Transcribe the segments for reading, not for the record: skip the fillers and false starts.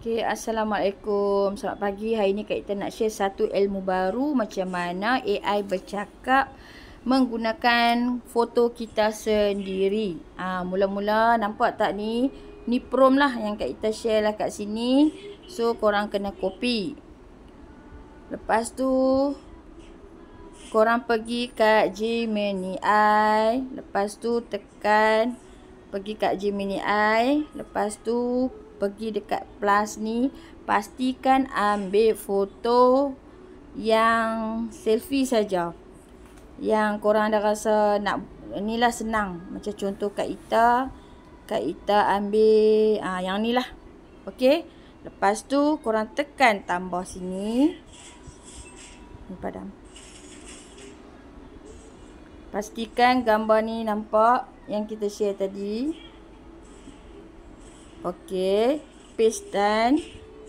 Okay, Assalamualaikum. Selamat pagi. Hari ni kita nak share satu ilmu baru macam mana AI bercakap menggunakan foto kita sendiri. Mula-mula nampak tak ni? Ni prompt lah yang kita share lah kat sini. So, korang kena copy. Lepas tu, korang pergi kat Gemini AI. Lepas tu, tekan pergi kat Gemini AI. Lepas tu, pergi dekat plus ni, pastikan ambil foto yang selfie saja. Yang korang dah rasa nak, inilah senang. Macam contoh Kak Ita ambil yang ni lah. Okey. Lepas tu korang tekan tambah sini. Ni padam. Pastikan gambar ni nampak yang kita share tadi. Okey, paste dan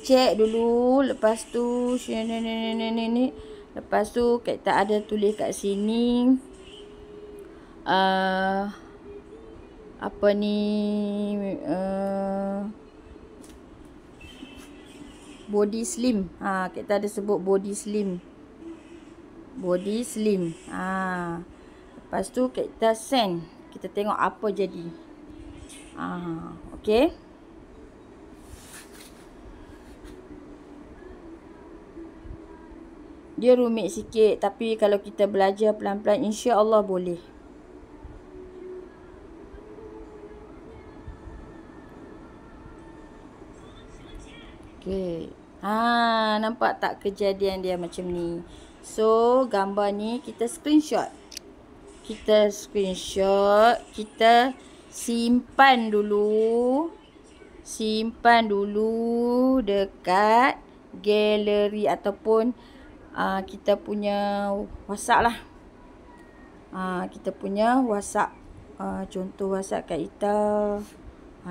check dulu. Lepas tu ni. Lepas tu kita ada tulis kat sini apa ni body slim. Kita ada sebut body slim. Lepas tu kita send. Kita tengok apa jadi. Okey. Dia rumit sikit, tapi kalau kita belajar pelan-pelan, insya-Allah boleh. Okey. Nampak tak kejadian dia macam ni? So, gambar ni kita screenshot. Kita simpan dulu. Dekat galeri ataupun kita punya WhatsApp lah. Kita punya WhatsApp. Contoh WhatsApp Kak Ita.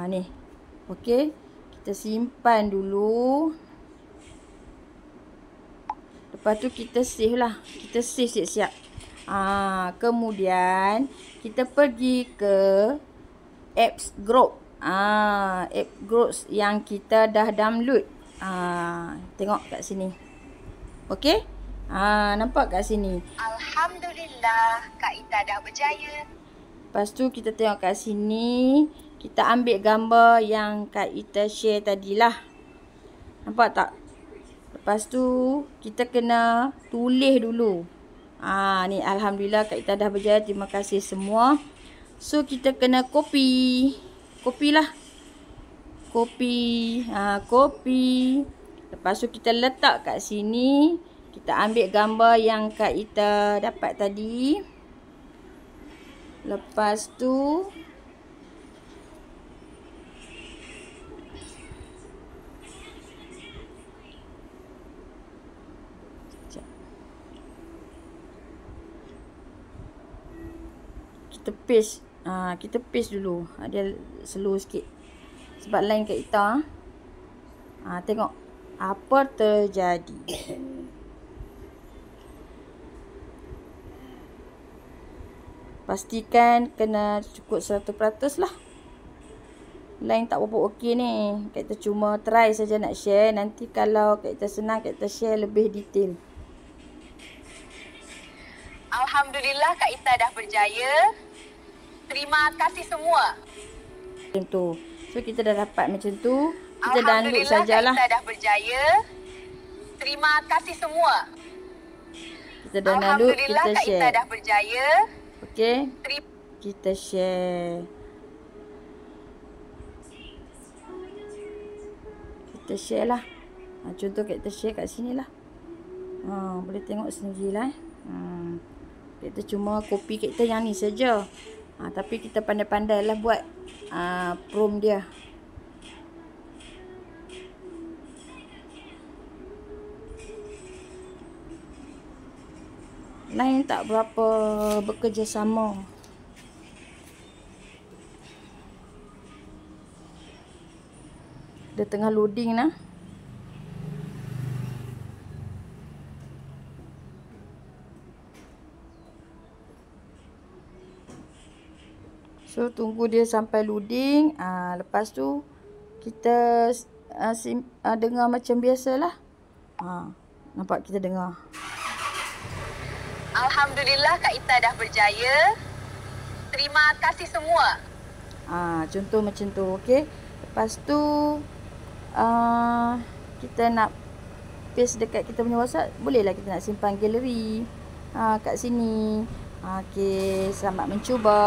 Ni. Okey. Kita simpan dulu. Lepas tu kita save lah. Kita save siap-siap. Kemudian kita pergi ke apps group. App groups yang kita dah download. Tengok kat sini. Okey? Nampak kat sini. Alhamdulillah, Kak Ita dah berjaya. Lepas tu kita tengok kat sini. Kita ambil gambar yang Kak Ita share tadilah. Nampak tak? Lepas tu kita kena tulis dulu. Ni Alhamdulillah Kak Ita dah berjaya. Terima kasih semua. So kita kena copy. Copy lah. Copy. Lepas tu kita letak kat sini. Kita ambil gambar yang Kak Ita dapat tadi. Lepas tu kita paste. Kita paste dulu. Dia slow sikit. Sebab line Kak Ita. Tengok apa terjadi. Pastikan kena cukup 100% lah. Line tak berapa okey ni. Kita cuma try saja nak share. Nanti kalau kita senang, kita share lebih detail. Alhamdulillah Kak Ita dah berjaya. Terima kasih semua. Macam tu. So kita dah dapat macam tu. Kita download sajalah. Kak Ita dah berjaya. Terima kasih semua. Kita dah download, kita Alhamdulillah Kak share. Ita dah berjaya. Okey. Kita share. Kita share lah. Contoh kita share kat sini lah. Boleh tengok sendirilah. Kita cuma copy kita yang ni saja. Tapi kita pandai-pandai lah buat prompt dia. Lain tak berapa bekerjasama. Dia tengah loading lah. So tunggu dia sampai loading. Lepas tu kita dengar macam biasalah. Nampak kita dengar. Alhamdulillah Kak Ita dah berjaya. Terima kasih semua. Contoh macam tu, okey. Lepas tu kita nak paste dekat kita punya WhatsApp, bolehlah kita nak simpan galeri kat sini. Okey, selamat mencuba.